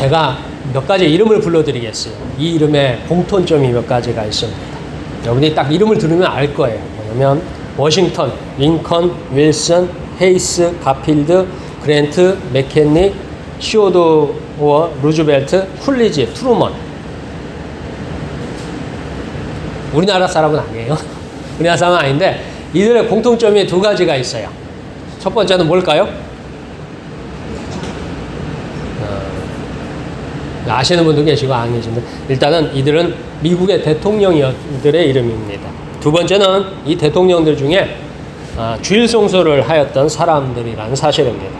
제가 몇 가지 이름을 불러드리겠어요. 이 이름에 공통점이 몇 가지가 있습니다. 여러분이 딱 이름을 들으면 알 거예요. 뭐냐면 워싱턴, 링컨, 윌슨, 헤이스, 가필드, 그랜트, 맥켄리, 시오도어, 루즈벨트, 쿨리지, 트루먼. 우리나라 사람은 아니에요. 우리나라 사람은 아닌데 이들의 공통점이 두 가지가 있어요. 첫 번째는 뭘까요? 아시는 분도 계시고 안 계신데 일단은 이들은 미국의 대통령들의 이름입니다. 두 번째는 이 대통령들 중에 주일 성소를 하였던 사람들이라는 사실입니다.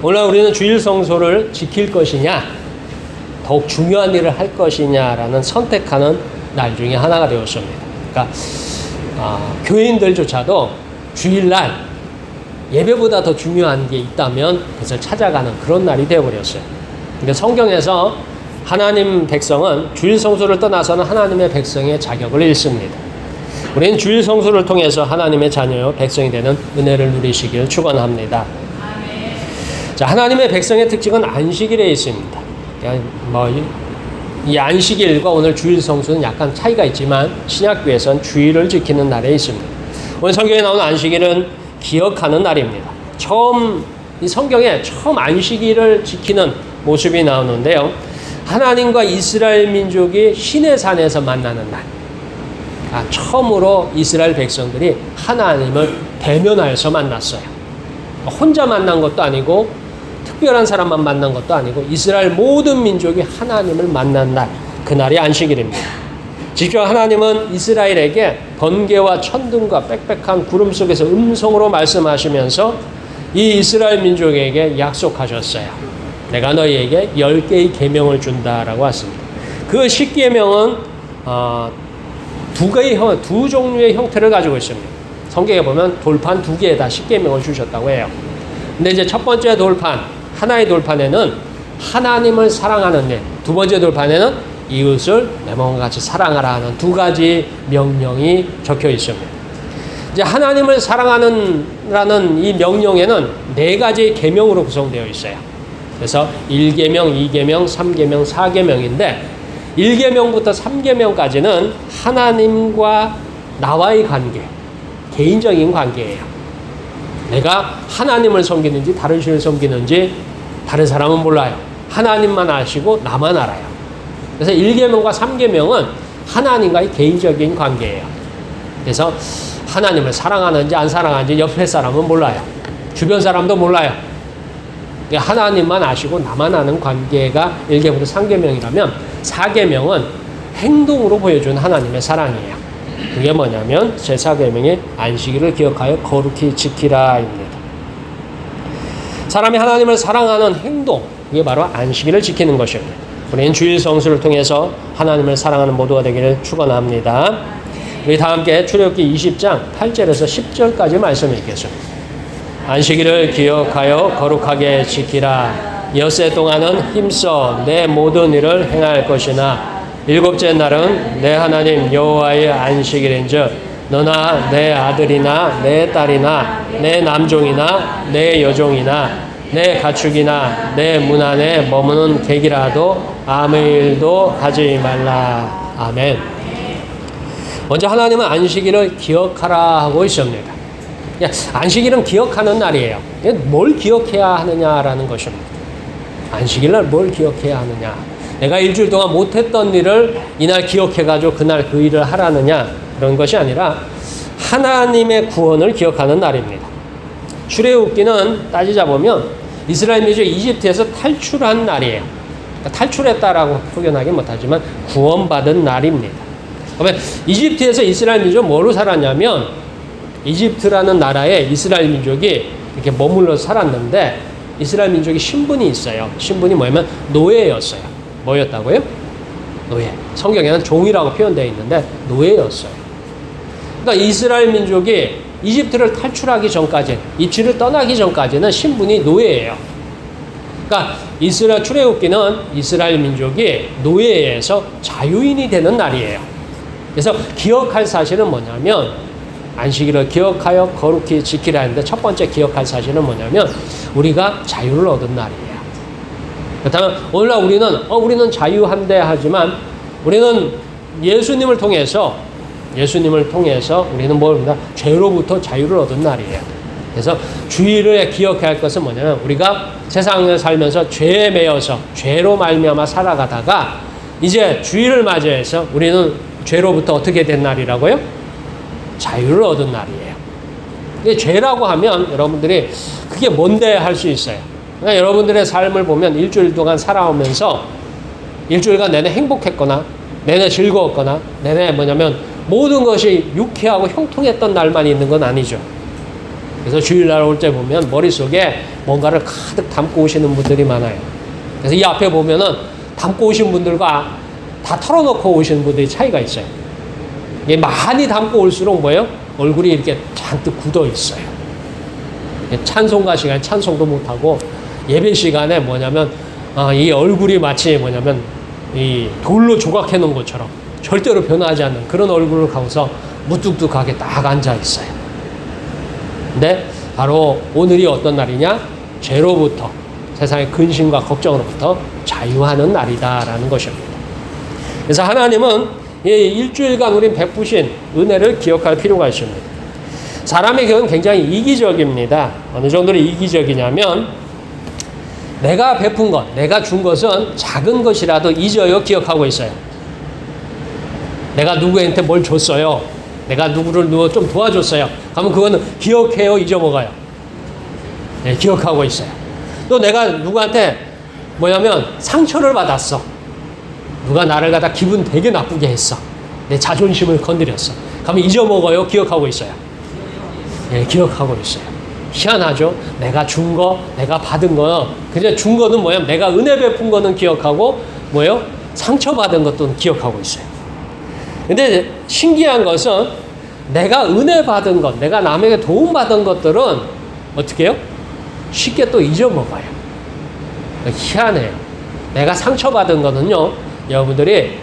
오늘 우리는 주일 성소를 지킬 것이냐 더욱 중요한 일을 할 것이냐라는 선택하는 날 중에 하나가 되었습니다. 그러니까 교인들조차도 주일날 예배보다 더 중요한 게 있다면 그것을 찾아가는 그런 날이 되어버렸어요. 근데 성경에서 하나님 백성은 주일 성소를 떠나서는 하나님의 백성의 자격을 잃습니다. 우리는 주일 성소를 통해서 하나님의 자녀요 백성이 되는 은혜를 누리시길 축원합니다. 자, 하나님의 백성의 특징은 안식일에 있습니다. 이 안식일과 오늘 주일 성수는 약간 차이가 있지만 신약교회에서는 주일을 지키는 날에 있습니다. 오늘 성경에 나오는 안식일은 기억하는 날입니다. 이 성경에 처음 안식일을 지키는 모습이 나오는데요. 하나님과 이스라엘 민족이 시내산에서 만나는 날. 처음으로 이스라엘 백성들이 하나님을 대면하여서 만났어요. 혼자 만난 것도 아니고 특별한 사람만 만난 것도 아니고 이스라엘 모든 민족이 하나님을 만난 날, 그날이 안식일입니다. 직접 하나님은 이스라엘에게 번개와 천둥과 빽빽한 구름 속에서 음성으로 말씀하시면서 이 이스라엘 민족에게 약속하셨어요. 내가 너희에게 10개의 계명을 준다라고 했습니다. 그 10계명은 두 종류의 형태를 가지고 있습니다. 성경에 보면 돌판 2개에다 10계명을 주셨다고 해요. 근데 이제 첫 번째 돌판, 하나의 돌판에는 하나님을 사랑하는 일, 두 번째 돌판에는 이웃을 내 몸과 같이 사랑하라 하는 두 가지 명령이 적혀 있습니다. 이제 하나님을 사랑하는라는 이 명령에는 4가지 계명으로 구성되어 있어요. 그래서 1계명, 2계명, 3계명, 4계명인데 1계명부터 3계명까지는 하나님과 나와의 관계, 개인적인 관계예요. 내가 하나님을 섬기는지 다른 신을 섬기는지 다른 사람은 몰라요. 하나님만 아시고 나만 알아요. 그래서 1계명과 3계명은 하나님과의 개인적인 관계예요. 그래서 하나님을 사랑하는지 안 사랑하는지 옆에 사람은 몰라요. 주변 사람도 몰라요. 하나님만 아시고 나만 아는 관계가 1계명부터 3계명이라면 4계명은 행동으로 보여준 하나님의 사랑이에요. 그게 뭐냐면 제4계명의 안식일을 기억하여 거룩히 지키라입니다. 사람이 하나님을 사랑하는 행동, 이게 바로 안식일을 지키는 것입니다. 우리는 주일 성수를 통해서 하나님을 사랑하는 모두가 되기를 축원합니다. 우리 다 함께 출애굽기 20장 8절에서 10절까지 말씀 읽겠습니다. 안식일을 기억하여 거룩하게 지키라. 엿새 동안은 힘써 내 모든 일을 행할 것이나 7째 날은 내 하나님 여호와의 안식일인즉 너나 내 아들이나 내 딸이나 내 남종이나 내 여종이나 내 가축이나 내 문 안에 머무는 객이라도 아무 일도 하지 말라. 아멘. 먼저 하나님은 안식일을 기억하라 하고 있습니다. 안식일은 기억하는 날이에요. 뭘 기억해야 하느냐라는 것입니다. 안식일날 뭘 기억해야 하느냐. 내가 일주일 동안 못했던 일을 이날 기억해가지고 그날 그 일을 하라느냐, 그런 것이 아니라 하나님의 구원을 기억하는 날입니다. 출애굽기는 따지자보면 이스라엘 민족이 이집트에서 탈출한 날이에요. 그러니까 탈출했다라고 표현하기 못하지만 구원받은 날입니다. 그러면 이집트에서 이스라엘 민족은 뭐로 살았냐면 이집트라는 나라에 이스라엘 민족이 이렇게 머물러 살았는데 이스라엘 민족이 신분이 있어요. 신분이 뭐냐면 노예였어요. 뭐였다고요? 노예. 성경에는 종이라고 표현되어 있는데 노예였어요. 그러니까 이스라엘 민족이 이집트를 탈출하기 전까지, 입지를 떠나기 전까지는 신분이 노예예요. 그러니까 이스라엘 출애굽기는 이스라엘 민족이 노예에서 자유인이 되는 날이에요. 그래서 기억할 사실은 뭐냐면 안식일을 기억하여 거룩히 지키라 했는데 첫 번째 기억할 사실은 뭐냐면 우리가 자유를 얻은 날이에요. 그렇다면 오늘날 우리는 자유한데 하지만 우리는 예수님을 통해서 우리는 뭡니까? 죄로부터 자유를 얻은 날이에요. 그래서 주일에 기억해야 할 것은 뭐냐면 우리가 세상을 살면서 죄에 매여서 죄로 말미암아 살아가다가 이제 주일을 맞이해서 우리는 죄로부터 어떻게 된 날이라고요? 자유를 얻은 날이에요. 이게 죄라고 하면 여러분들이 그게 뭔데 할 수 있어요. 그러니까 여러분들의 삶을 보면 일주일 동안 살아오면서 일주일간 내내 행복했거나 내내 즐거웠거나 내내 모든 것이 유쾌하고 형통했던 날만 있는 건 아니죠. 그래서 주일날 올 때 보면 머릿속에 뭔가를 가득 담고 오시는 분들이 많아요. 그래서 이 앞에 보면은 담고 오신 분들과 다 털어놓고 오시는 분들이 차이가 있어요. 이게 많이 담고 올수록 뭐예요? 얼굴이 이렇게 잔뜩 굳어 있어요. 찬송가 시간에 찬송도 못하고 예배 시간에 이 얼굴이 마치 이 돌로 조각해 놓은 것처럼 절대로 변하지 않는 그런 얼굴을 갖고서 무뚝뚝하게 딱 앉아 있어요. 근데 바로 오늘이 어떤 날이냐? 죄로부터, 세상의 근심과 걱정으로부터 자유하는 날이다라는 것입니다. 그래서 하나님은 이 일주일간 우린 베푸신 은혜를 기억할 필요가 있습니다. 사람의 경우는 굉장히 이기적입니다. 어느 정도로 이기적이냐면 내가 베푼 것, 내가 준 것은 작은 것이라도 잊어요, 기억하고 있어요. 내가 누구한테 뭘 줬어요. 내가 누구를 좀 도와줬어요. 그러면 그거는 기억해요, 잊어먹어요. 네, 기억하고 있어요. 또 내가 누구한테 상처를 받았어. 누가 나를 갖다 기분 되게 나쁘게 했어. 내 자존심을 건드렸어. 그러면 잊어먹어요, 기억하고 있어요. 네, 기억하고 있어요. 희한하죠? 내가 준 거, 내가 받은 거, 그냥 준 거는 내가 은혜 베푼 거는 기억하고, 상처받은 것도 기억하고 있어요. 근데 신기한 것은 내가 은혜 받은 것, 내가 남에게 도움받은 것들은 어떻게 해요? 쉽게 또 잊어먹어요. 희한해요. 내가 상처받은 거는요, 여러분들이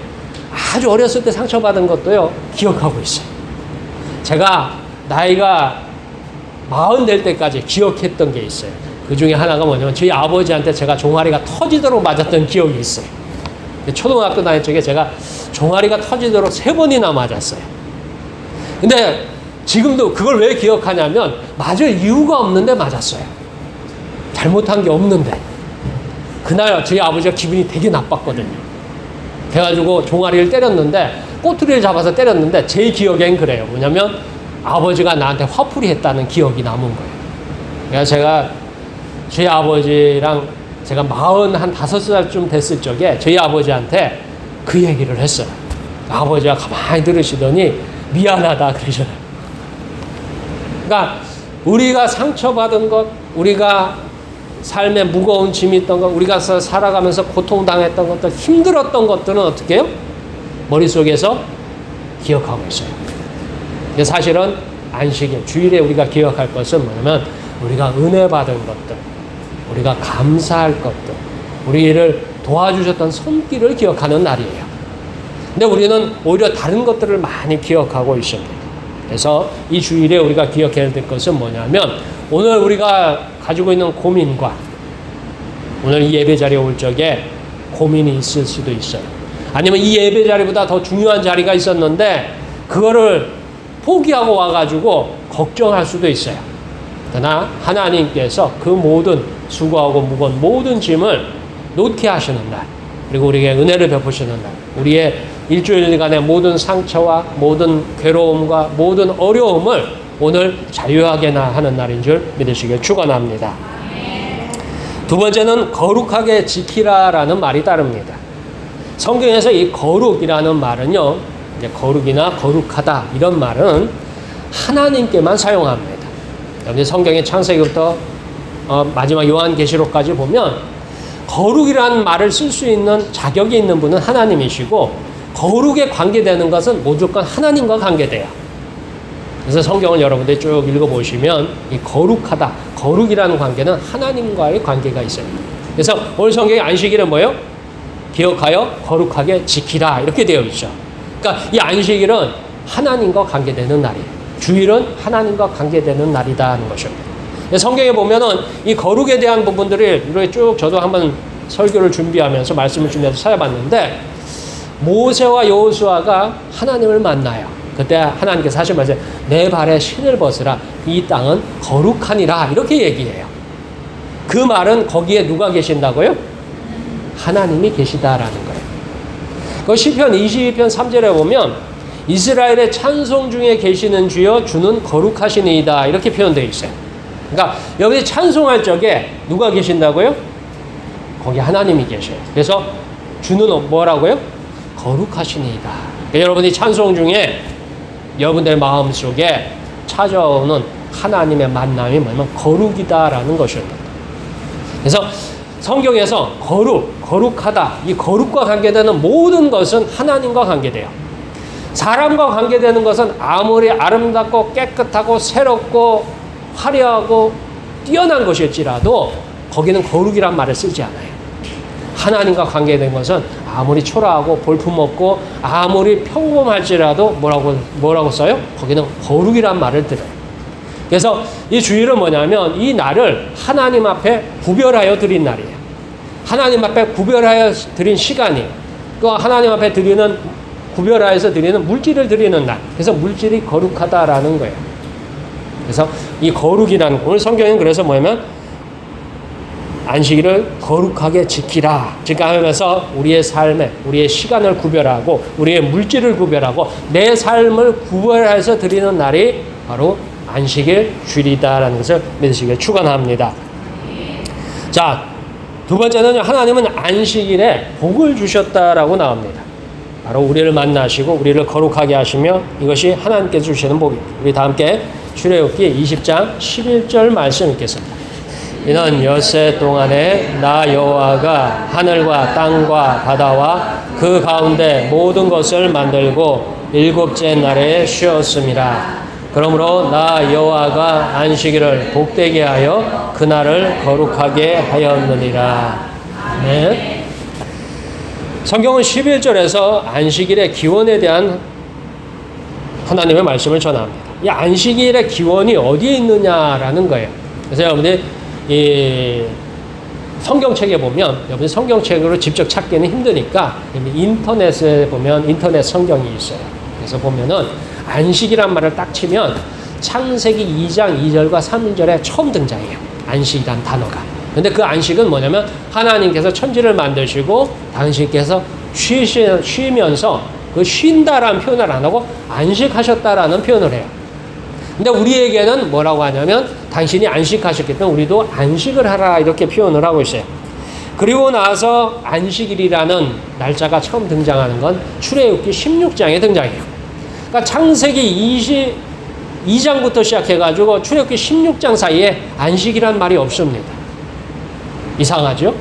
아주 어렸을 때 상처받은 것도요, 기억하고 있어요. 제가 나이가 40 될 때까지 기억했던 게 있어요. 그 중에 하나가 저희 아버지한테 제가 종아리가 터지도록 맞았던 기억이 있어요. 초등학교 다닐 적에 제가 종아리가 터지도록 3번이나 맞았어요. 근데 지금도 그걸 왜 기억하냐면 맞을 이유가 없는데 맞았어요. 잘못한 게 없는데. 그날 저희 아버지가 기분이 되게 나빴거든요. 그래가지고 종아리를 때렸는데, 꼬투리를 잡아서 때렸는데 제 기억엔 그래요. 아버지가 나한테 화풀이 했다는 기억이 남은 거예요. 그래서 제가 저희 아버지랑 제가 45살쯤 됐을 적에 저희 아버지한테 그 얘기를 했어요. 아버지가 가만히 들으시더니 미안하다 그러잖아요. 그러니까 우리가 상처받은 것, 우리가 삶에 무거운 짐이 있던 것, 우리가 살아가면서 고통당했던 것들, 힘들었던 것들은 어떻게 해요? 머릿속에서 기억하고 있어요. 근데 사실은 안식일, 주일에 우리가 기억할 것은 우리가 은혜 받은 것들, 우리가 감사할 것들, 우리를 도와주셨던 손길을 기억하는 날이에요. 근데 우리는 오히려 다른 것들을 많이 기억하고 있습니다. 그래서 이 주일에 우리가 기억해야 될 것은 오늘 우리가 가지고 있는 고민과 오늘 이 예배 자리에 올 적에 고민이 있을 수도 있어요. 아니면 이 예배 자리보다 더 중요한 자리가 있었는데 그거를 포기하고 와가지고 걱정할 수도 있어요. 그러나 하나님께서 그 모든 수고하고 무거운 모든 짐을 놓게 하시는 날, 그리고 우리에게 은혜를 베푸시는 날, 우리의 일주일간의 모든 상처와 모든 괴로움과 모든 어려움을 오늘 자유하게 하는 날인 줄 믿으시길 축원합니다. 두 번째는 거룩하게 지키라라는 말이 따릅니다. 성경에서 이 거룩이라는 말은요, 이제 거룩이나 거룩하다 이런 말은 하나님께만 사용합니다. 여러분 성경의 창세기부터 마지막 요한계시록까지 보면 거룩이라는 말을 쓸 수 있는 자격이 있는 분은 하나님이시고 거룩에 관계되는 것은 무조건 하나님과 관계돼요. 그래서 성경을 여러분들이 쭉 읽어보시면 이 거룩하다, 거룩이라는 관계는 하나님과의 관계가 있어요. 그래서 오늘 성경의 안식일은 뭐예요? 기억하여 거룩하게 지키라 이렇게 되어 있죠. 그러니까 이 안식일은 하나님과 관계되는 날이에요. 주일은 하나님과 관계되는 날이다 하는 것입니다. 성경에 보면은 이 거룩에 대한 부분들을 이렇게 쭉 저도 한번 설교를 준비하면서 말씀을 준비해서 찾아봤는데 모세와 여호수아가 하나님을 만나요. 그때 하나님께서 하신 말씀, 내 발에 신을 벗으라. 이 땅은 거룩하니라. 이렇게 얘기해요. 그 말은 거기에 누가 계신다고요? 하나님이 계시다라는 거예요. 그 시편 22편 3절에 보면 이스라엘의 찬송 중에 계시는 주여 주는 거룩하시니이다. 이렇게 표현되어 있어요. 그러니까 여기 찬송할 적에 누가 계신다고요? 거기 하나님이 계셔요. 그래서 주는 뭐라고요? 거룩하시니이다. 그러니까 여러분이 찬송 중에 여러분들의 마음속에 찾아오는 하나님의 만남이 뭐냐면 거룩이다라는 것입니다. 그래서 성경에서 거룩하다, 이 거룩과 관계되는 모든 것은 하나님과 관계돼요. 사람과 관계되는 것은 아무리 아름답고 깨끗하고 새롭고 화려하고 뛰어난 것일지라도 거기는 거룩이란 말을 쓰지 않아요. 하나님과 관계된 것은 아무리 초라하고 볼품없고 아무리 평범할지라도 뭐라고 써요? 거기는 거룩이란 말을 들어요. 그래서 이 주일은 뭐냐면 이 날을 하나님 앞에 구별하여 드린 날이에요. 하나님 앞에 구별하여 드린 시간이에요. 그 하나님 앞에 구별하여서 드리는 물질을 드리는 날. 그래서 물질이 거룩하다라는 거예요. 그래서 이 거룩이라는, 오늘 성경은 그래서 뭐냐면 안식일을 거룩하게 지키라. 하면서 우리의 삶에, 우리의 시간을 구별하고, 우리의 물질을 구별하고, 내 삶을 구별해서 드리는 날이 바로 안식일 주일이다라는 것을 믿으시길 축원합니다. 자, 두 번째는 하나님은 안식일에 복을 주셨다라고 나옵니다. 바로 우리를 만나시고 우리를 거룩하게 하시며 이것이 하나님께서 주시는 복입니다. 우리 다 함께 출애굽기 20장 11절 말씀 읽겠습니다. 이는 엿새 동안에 나 여호와가 하늘과 땅과 바다와 그 가운데 모든 것을 만들고 일곱째 날에 쉬었습니다. 그러므로 나 여호와가 안식일을 복되게 하여 그날을 거룩하게 하였느니라. 네. 성경은 11절에서 안식일의 기원에 대한 하나님의 말씀을 전합니다. 이 안식일의 기원이 어디에 있느냐라는 거예요. 그래서 여러분들 이 성경책에 보면, 여러분들 성경책으로 직접 찾기는 힘드니까 인터넷에 보면 인터넷 성경이 있어요. 그래서 보면은 안식이란 말을 딱 치면 창세기 2장 2절과 3절에 처음 등장해요. 안식이란 단어가. 근데 그 안식은 뭐냐면 하나님께서 천지를 만드시고 당신께서 쉬면서 그 쉰다라는 표현을 안 하고 안식하셨다라는 표현을 해요. 근데 우리에게는 뭐라고 하냐면 당신이 안식하셨기 때문에 우리도 안식을 하라 이렇게 표현을 하고 있어요. 그리고 나서 안식일이라는 날짜가 처음 등장하는 건 출애굽기 16장에 등장해요. 그러니까 창세기 22장부터 시작해가지고 출애굽기 16장 사이에 안식이란 말이 없습니다. 이상하죠?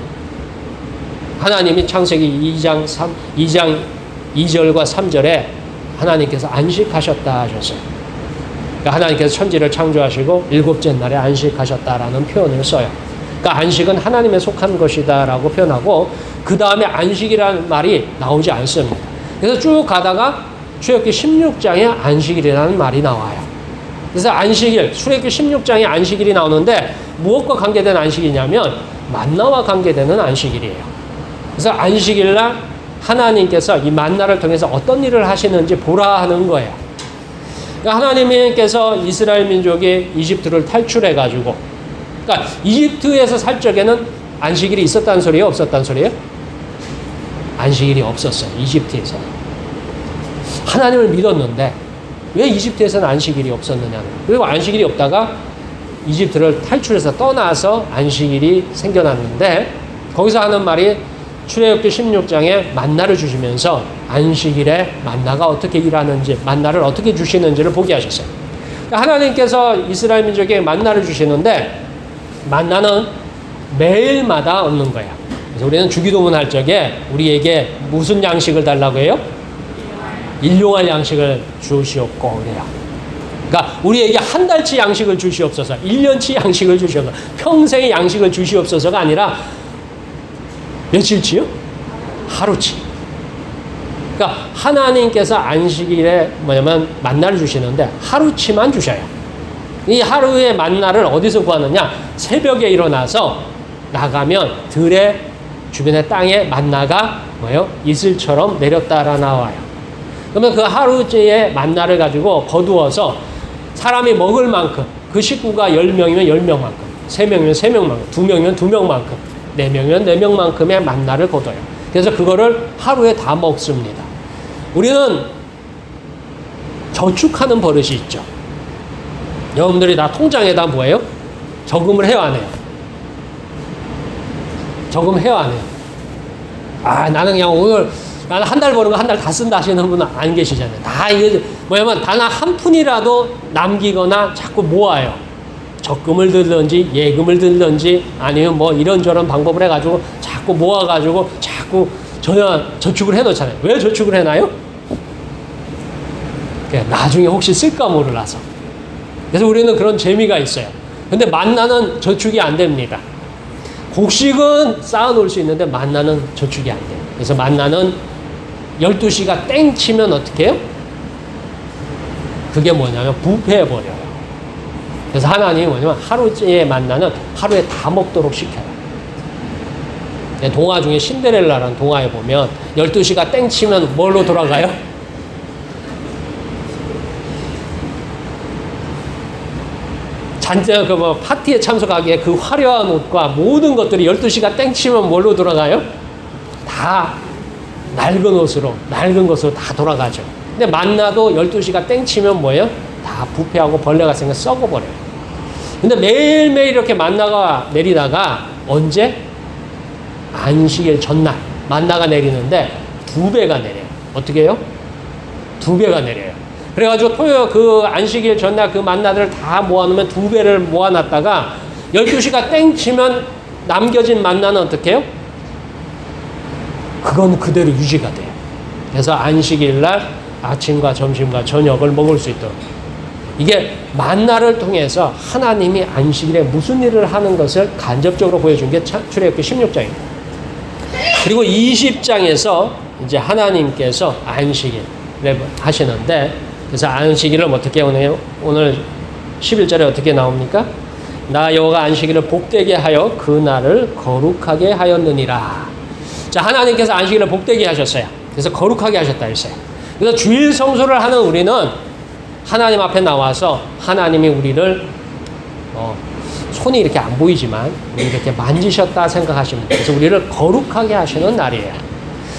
하나님이 창세기 2장 2절과 3절에 하나님께서 안식하셨다 하셨어요. 그러니까 하나님께서 천지를 창조하시고 일곱째 날에 안식하셨다라는 표현을 써요. 그러니까 안식은 하나님에 속한 것이다라고 표현하고 그 다음에 안식이라는 말이 나오지 않습니다. 그래서 쭉 가다가 출애굽기 16장에 안식일이라는 말이 나와요. 그래서 안식일, 출애굽기 16장에 안식일이 나오는데 무엇과 관계된 안식이냐면 만나와 관계되는 안식일이에요. 그래서 안식일날 하나님께서 이 만나를 통해서 어떤 일을 하시는지 보라 하는 거예요. 그러니까 하나님께서 이스라엘 민족이 이집트를 탈출해가지고, 그러니까 이집트에서 살 적에는 안식일이 있었다는 소리예요? 없었다는 소리예요? 안식일이 없었어요. 이집트에서. 하나님을 믿었는데 왜 이집트에서는 안식일이 없었느냐. 그리고 안식일이 없다가 이집트를 탈출해서 떠나서 안식일이 생겨났는데 거기서 하는 말이 출애굽기 16장에 만나를 주시면서 안식일에 만나가 어떻게 일하는지, 만나를 어떻게 주시는지를 보게 하셨어요. 그러니까 하나님께서 이스라엘 민족에게 만나를 주시는데 만나는 매일마다 얻는 거예요. 그래서 우리는 주기도문 할 적에 우리에게 무슨 양식을 달라고 해요? 일용할 양식을 주시옵고 그래요. 그러니까 우리에게 한 달치 양식을 주시옵소서, 1년치 양식을 주시옵소서, 평생의 양식을 주시옵소서가 아니라 며칠치요? 하루치. 그러니까 하나님께서 안식일에 뭐냐면 만나를 주시는데 하루치만 주셔요. 이 하루의 만나를 어디서 구하느냐? 새벽에 일어나서 나가면 들에 주변의 땅에 만나가 뭐예요? 이슬처럼 내렸다라 나와요. 그러면 그 하루째의 만나를 가지고 거두어서 사람이 먹을 만큼, 그 식구가 10명이면 10명만큼, 3명이면 3명만큼, 2명이면 2명만큼, 4명이면 4명만큼의 만나를 거둬요. 그래서 그거를 하루에 다 먹습니다. 우리는 저축하는 버릇이 있죠. 여러분들이 다 통장에다 뭐예요? 저금을 해요, 안 해요? 저금해요, 안 해요? 아, 나는 그냥 오늘, 나는 한 달 버는 거 한 달 다 쓴다 하시는 분은 안 계시잖아요. 다 이게 뭐냐면 단 한 푼이라도 남기거나 자꾸 모아요. 적금을 들든지 예금을 들든지 아니면 뭐 이런저런 방법을 해가지고 자꾸 모아가지고 자꾸 저축을 해놓잖아요. 왜 저축을 해놔요? 나중에 혹시 쓸까 모르라서. 그래서 우리는 그런 재미가 있어요. 근데 만나는 저축이 안 됩니다. 곡식은 쌓아놓을 수 있는데 만나는 저축이 안 돼요. 그래서 만나는 12시가 땡 치면 어떻게 해요? 그게 뭐냐면 부패해버려요. 그래서 하나님이 뭐냐면 하루째 만나는 하루에 다 먹도록 시켜요. 동화 중에 신데렐라라는 동화에 보면 12시가 땡 치면 뭘로 돌아가요? 잔뜩 파티에 참석하기에 그 화려한 옷과 모든 것들이 12시가 땡 치면 뭘로 돌아가요? 다 낡은 옷으로, 낡은 것으로 다 돌아가죠. 근데 만나도 12시가 땡 치면 뭐예요? 다 부패하고 벌레가 생겨 썩어버려요. 근데 매일매일 이렇게 만나가 내리다가 언제? 안식일 전날 만나가 내리는데 2배가 내려요. 어떻게 해요? 2배가 내려요. 그래가지고 토요일 그 안식일 전날 그 만나들을 다 모아놓으면 2배를 모아놨다가 12시가 땡 치면 남겨진 만나는 어떻게 해요? 그건 그대로 유지가 돼요. 그래서 안식일 날 아침과 점심과 저녁을 먹을 수 있도록. 이게 만나를 통해서 하나님이 안식일에 무슨 일을 하는 것을 간접적으로 보여준 게 출애굽기 16장입니다. 그리고 20장에서 이제 하나님께서 안식일을 하시는데, 그래서 안식일을 어떻게 오늘 11절에 어떻게 나옵니까? 나 여호와가 안식일을 복되게 하여 그 날을 거룩하게 하였느니라. 자, 하나님께서 안식일을 복되게 하셨어요. 그래서 거룩하게 하셨다 했어요. 그래서 주일 성수를 하는 우리는 하나님 앞에 나와서 하나님이 우리를 손이 이렇게 안 보이지만 우리 이렇게 만지셨다 생각하시면 돼요. 그래서 우리를 거룩하게 하시는 날이에요.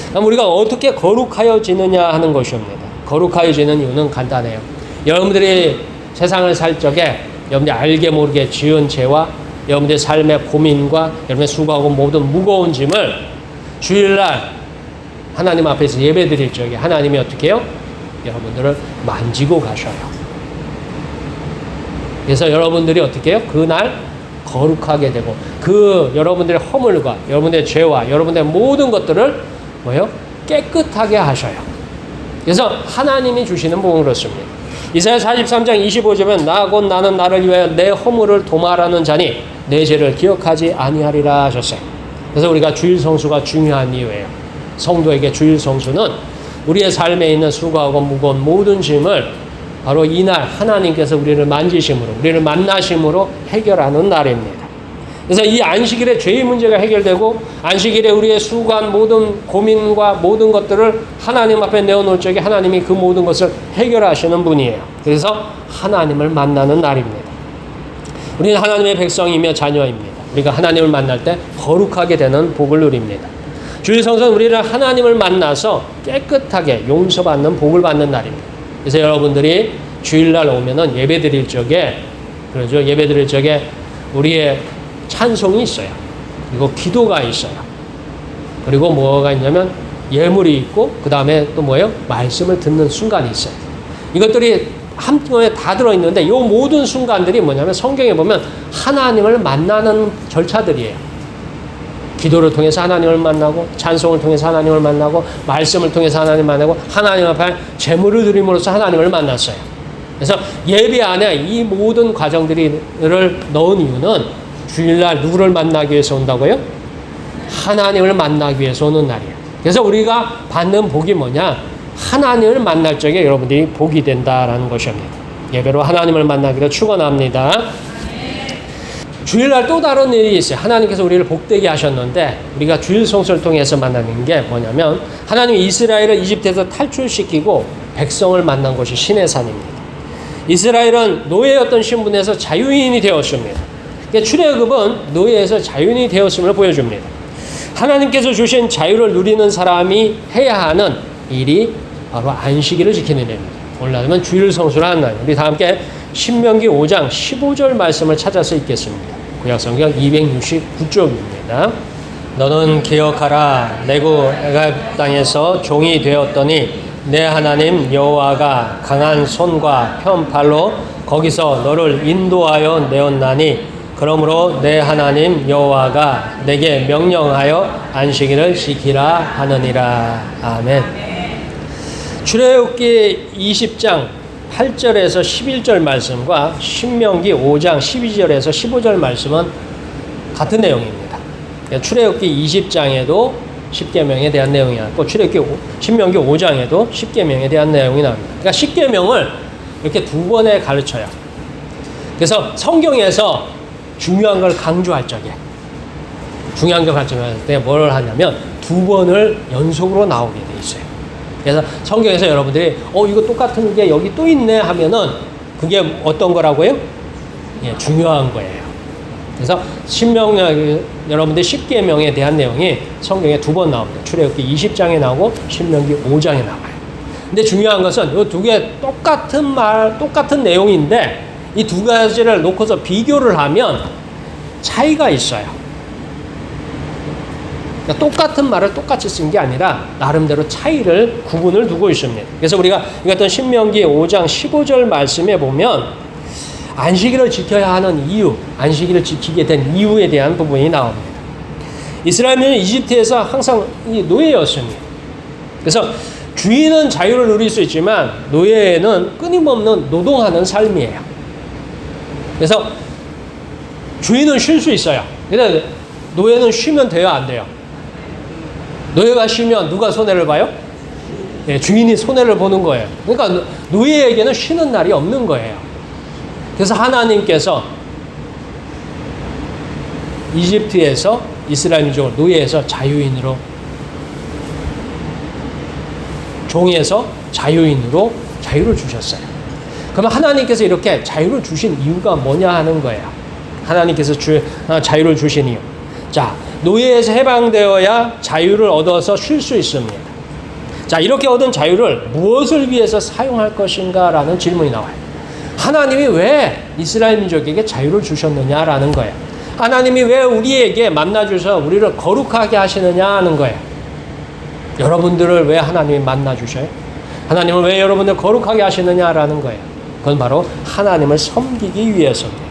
그럼 우리가 어떻게 거룩하여지느냐 하는 것입니다. 거룩하여지는 이유는 간단해요. 여러분들이 세상을 살 적에 여러분들이 알게 모르게 지은 죄와 여러분들의 삶의 고민과 여러분의 수고하고 모든 무거운 짐을 주일날 하나님 앞에서 예배 드릴 적에 하나님이 어떻게 해요? 여러분들을 만지고 가셔요. 그래서 여러분들이 어떻게 해요? 그날 거룩하게 되고 그 여러분들의 허물과 여러분들의 죄와 여러분들의 모든 것들을 뭐예요? 깨끗하게 하셔요. 그래서 하나님이 주시는 복은 그렇습니다. 이사야 43장 25절에 나 곧 나는 나를 위하여 내 허물을 도말하는 자니 내 죄를 기억하지 아니하리라 하셨어요. 그래서 우리가 주일 성수가 중요한 이유예요. 성도에게 주일 성수는 우리의 삶에 있는 수고하고 무거운 모든 짐을 바로 이날 하나님께서 우리를 만지심으로 우리를 만나심으로 해결하는 날입니다. 그래서 이 안식일에 죄의 문제가 해결되고 안식일에 우리의 수고한 모든 고민과 모든 것들을 하나님 앞에 내어놓을 적에 하나님이 그 모든 것을 해결하시는 분이에요. 그래서 하나님을 만나는 날입니다. 우리는 하나님의 백성이며 자녀입니다. 우리가 하나님을 만날 때 거룩하게 되는 복을 누립니다. 주일 성수는 우리를 하나님을 만나서 깨끗하게 용서받는 복을 받는 날입니다. 그래서 여러분들이 주일날 오면은 예배 드릴 적에, 그러죠? 예배 드릴 적에 우리의 찬송이 있어요. 그리고 기도가 있어요. 그리고 뭐가 있냐면 예물이 있고, 그 다음에 또 뭐예요? 말씀을 듣는 순간이 있어요. 이것들이 한꺼번에 다 들어있는데 이 모든 순간들이 뭐냐면 성경에 보면 하나님을 만나는 절차들이에요. 기도를 통해서 하나님을 만나고 찬송을 통해서 하나님을 만나고 말씀을 통해서 하나님을 만나고 하나님 앞에 제물을 드림으로써 하나님을 만났어요. 그래서 예배 안에 이 모든 과정들을 넣은 이유는 주일날 누구를 만나기 위해서 온다고요? 하나님을 만나기 위해서 오는 날이에요. 그래서 우리가 받는 복이 뭐냐? 하나님을 만날 적에 여러분들이 복이 된다라는 것입니다. 예배로 하나님을 만나기를 축원합니다. 주일날 또 다른 일이 있어요. 하나님께서 우리를 복되게 하셨는데 우리가 주일 성수를 통해서 만나는 게 뭐냐면 하나님이 이스라엘을 이집트에서 탈출시키고 백성을 만난 곳이 시내산입니다. 이스라엘은 노예였던 신분에서 자유인이 되었습니다. 그러니까 출애굽은 노예에서 자유인이 되었음을 보여줍니다. 하나님께서 주신 자유를 누리는 사람이 해야 하는 일이 바로 안식일을 지키는 일입니다. 오늘 주일 성수를 하는 날. 우리 다 함께 신명기 5장 15절 말씀을 찾아서 읽겠습니다. 구약성경 269쪽입니다. 너는 기억하라. 내가 애굽 땅에서 종이 되었더니 내 하나님 여호와가 강한 손과 편 팔로 거기서 너를 인도하여 내었나니 그러므로 내 하나님 여호와가 내게 명령하여 안식일을 지키라 하느니라. 아멘. 출애굽기 20장 8절에서 11절 말씀과 신명기 5장 12절에서 15절 말씀은 같은 내용입니다. 출애굽기 20장에도 십계명에 대한 내용이 나왔고 신명기 5장에도 십계명에 대한 내용이 나옵니다. 그러니까 십계명을 이렇게 두 번에 가르쳐요. 그래서 성경에서 중요한 걸 강조할 적에 중요한 걸 가르쳐할 때 뭘 하냐면 두 번을 연속으로 나오게 돼 있어요. 그래서 성경에서 여러분들이 이거 똑같은 게 여기 또 있네 하면은 그게 어떤 거라고요? 예, 중요한 거예요. 그래서 여러분들 십계명에 대한 내용이 성경에 두 번 나옵니다. 출애굽기 20장에 나오고 신명기 5장에 나와요. 근데 중요한 것은 이 두 개 똑같은 내용인데 이 두 가지를 놓고서 비교를 하면 차이가 있어요. 그러니까 똑같은 말을 똑같이 쓴 게 아니라 나름대로 차이를 구분을 두고 있습니다. 그래서 우리가 이것던 신명기 5장 15절 말씀에 보면 안식일을 지켜야 하는 이유, 안식일을 지키게 된 이유에 대한 부분이 나옵니다. 이스라엘은 이집트에서 항상 노예였습니다. 그래서 주인은 자유를 누릴 수 있지만 노예는 끊임없는 노동하는 삶이에요. 그래서 주인은 쉴 수 있어요. 근데 노예는 쉬면 돼요, 안 돼요? 노예가 쉬면 누가 손해를 봐요? 네, 주인이 손해를 보는 거예요. 그러니까 노예에게는 쉬는 날이 없는 거예요. 그래서 하나님께서 이집트에서 이스라엘 민족을 노예에서 자유인으로 종에서 자유인으로 자유를 주셨어요. 그러면 하나님께서 이렇게 자유를 주신 이유가 뭐냐 하는 거예요. 하나님께서 자유를 주신 이유. 자, 노예에서 해방되어야 자유를 얻어서 쉴 수 있습니다. 자, 이렇게 얻은 자유를 무엇을 위해서 사용할 것인가라는 질문이 나와요. 하나님이 왜 이스라엘 민족에게 자유를 주셨느냐라는 거예요. 하나님이 왜 우리에게 만나주셔서 우리를 거룩하게 하시느냐 하는 거예요. 여러분들을 왜 하나님이 만나주셔요? 하나님을 왜 여러분들 거룩하게 하시느냐라는 거예요. 그건 바로 하나님을 섬기기 위해서입니다.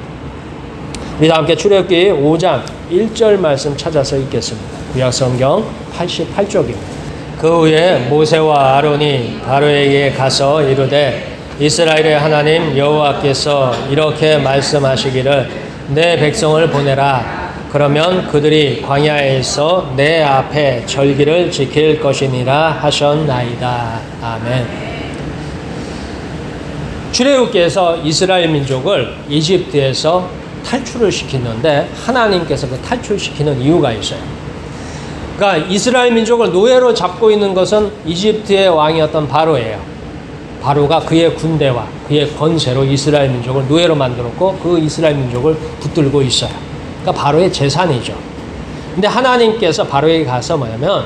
우리 다 함께 출애굽기 5장 1절 말씀 찾아서 읽겠습니다. 구약성경 88쪽입니다. 그 후에 모세와 아론이 바로에게 가서 이르되 이스라엘의 하나님 여호와께서 이렇게 말씀하시기를 내 백성을 보내라. 그러면 그들이 광야에서 내 앞에 절기를 지킬 것이니라 하셨나이다. 아멘. 출애굽기에서 이스라엘 민족을 이집트에서 탈출을 시키는데 하나님께서 그 탈출시키는 이유가 있어요. 그러니까 이스라엘 민족을 노예로 잡고 있는 것은 이집트의 왕이었던 바로예요. 바로가 그의 군대와 그의 권세로 이스라엘 민족을 노예로 만들었고 그 이스라엘 민족을 붙들고 있어요. 그러니까 바로의 재산이죠. 근데 하나님께서 바로에게 가서 뭐냐면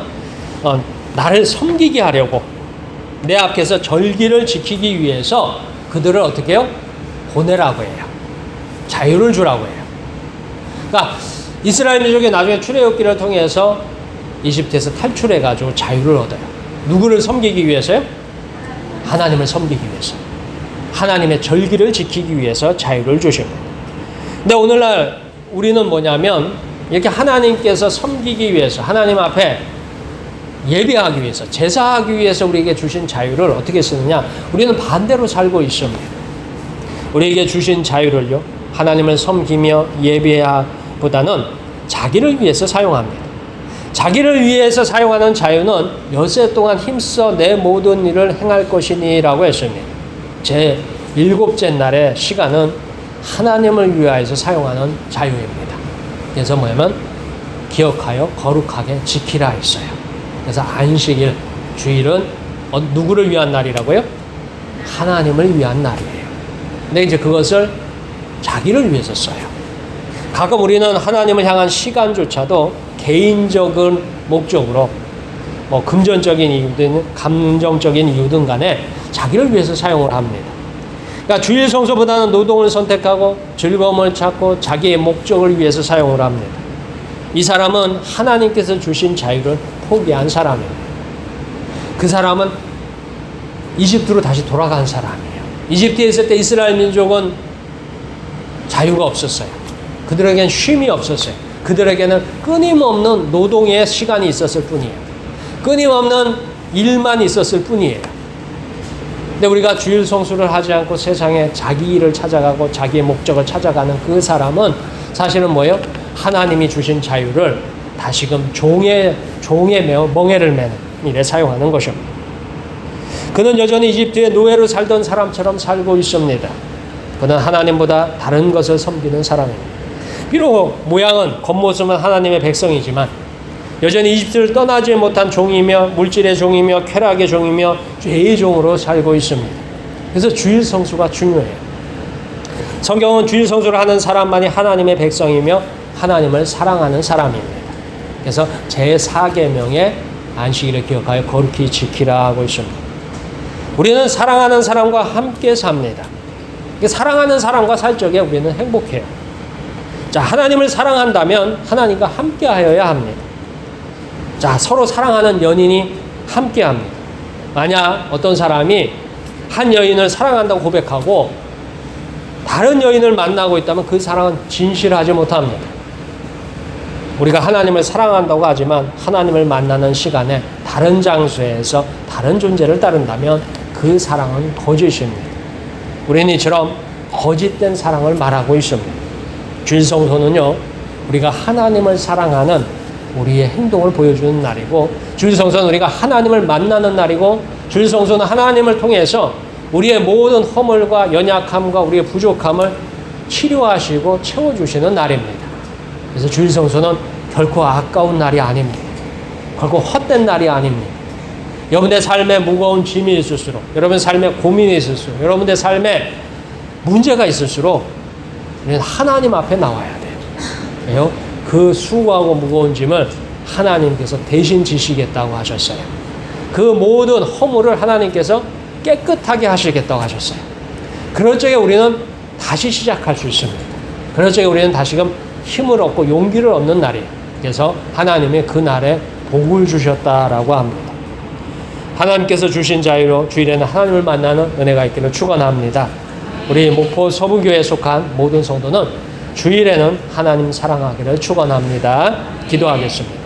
나를 섬기게 하려고 내 앞에서 절기를 지키기 위해서 그들을 어떻게 해요? 보내라고 해요. 자유를 주라고 해요. 그러니까 이스라엘 민족이 나중에 출애굽기를 통해서 이집트에서 탈출해가지고 자유를 얻어요. 누구를 섬기기 위해서요? 하나님을 섬기기 위해서. 하나님의 절기를 지키기 위해서 자유를 주십니다. 근데 오늘날 우리는 뭐냐면 이렇게 하나님께서 섬기기 위해서 하나님 앞에 예배하기 위해서 제사하기 위해서 우리에게 주신 자유를 어떻게 쓰느냐? 우리는 반대로 살고 있습니다. 우리에게 주신 자유를요 하나님을 섬기며 예배보다는 자기를 위해서 사용합니다. 자기를 위해서 사용하는 자유는 엿새 동안 힘써 내 모든 일을 행할 것이니라고 했습니다. 제 7째 날의 시간은 하나님을 위하여서 사용하는 자유입니다. 그래서 뭐냐면 기억하여 거룩하게 지키라 했어요. 그래서 안식일, 주일은 누구를 위한 날이라고요? 하나님을 위한 날이에요. 근데 이제 그것을 자기를 위해서 써요. 가끔 우리는 하나님을 향한 시간조차도 개인적인 목적으로 금전적인 이유든 감정적인 이유든 간에 자기를 위해서 사용을 합니다. 그러니까 주일 성수보다는 노동을 선택하고 즐거움을 찾고 자기의 목적을 위해서 사용을 합니다. 이 사람은 하나님께서 주신 자유를 포기한 사람입니다. 그 사람은 이집트로 다시 돌아간 사람이에요. 이집트에 있을 때 이스라엘 민족은 자유가 없었어요. 그들에게는 쉼이 없었어요. 그들에게는 끊임없는 노동의 시간이 있었을 뿐이에요. 끊임없는 일만 있었을 뿐이에요. 근데 우리가 주일 성수를 하지 않고 세상에 자기 일을 찾아가고 자기의 목적을 찾아가는 그 사람은 사실은 뭐예요? 하나님이 주신 자유를 다시금 종의 멍에를 매는 일에 사용하는 것입니다. 그는 여전히 이집트의 노예로 살던 사람처럼 살고 있습니다. 그는 하나님보다 다른 것을 섬기는 사람입니다. 비록 모양은 겉모습은 하나님의 백성이지만 여전히 이집트를 떠나지 못한 종이며 물질의 종이며 쾌락의 종이며 죄의 종으로 살고 있습니다. 그래서 주일 성수가 중요해요. 성경은 주일 성수를 하는 사람만이 하나님의 백성이며 하나님을 사랑하는 사람입니다. 그래서 제4계명의 안식일을 기억하여 거룩히 지키라 하고 있습니다. 우리는 사랑하는 사람과 함께 삽니다. 사랑하는 사람과 살 적에 우리는 행복해요. 자, 하나님을 사랑한다면 하나님과 함께 하여야 합니다. 자, 서로 사랑하는 연인이 함께 합니다. 만약 어떤 사람이 한 여인을 사랑한다고 고백하고 다른 여인을 만나고 있다면 그 사랑은 진실하지 못합니다. 우리가 하나님을 사랑한다고 하지만 하나님을 만나는 시간에 다른 장소에서 다른 존재를 따른다면 그 사랑은 거짓입니다. 우리는 이처럼 거짓된 사랑을 말하고 있습니다. 주일 성소는요, 우리가 하나님을 사랑하는 우리의 행동을 보여주는 날이고, 주일 성소는 우리가 하나님을 만나는 날이고, 주일 성소는 하나님을 통해서 우리의 모든 허물과 연약함과 우리의 부족함을 치료하시고 채워주시는 날입니다. 그래서 주일 성소는 결코 아까운 날이 아닙니다. 결코 헛된 날이 아닙니다. 여러분의 삶에 무거운 짐이 있을수록, 여러분의 삶에 고민이 있을수록, 여러분의 삶에 문제가 있을수록 우리는 하나님 앞에 나와야 돼요. 왜요? 그 수고하고 무거운 짐을 하나님께서 대신 지시겠다고 하셨어요. 그 모든 허물을 하나님께서 깨끗하게 하시겠다고 하셨어요. 그럴 적에 우리는 다시 시작할 수 있습니다. 그럴 적에 우리는 다시금 힘을 얻고 용기를 얻는 날이에요. 그래서 하나님이 그 날에 복을 주셨다라고 합니다. 하나님께서 주신 자유로 주일에는 하나님을 만나는 은혜가 있기를 축원합니다. 우리 목포 서부교회에 속한 모든 성도는 주일에는 하나님 사랑하기를 축원합니다. 기도하겠습니다.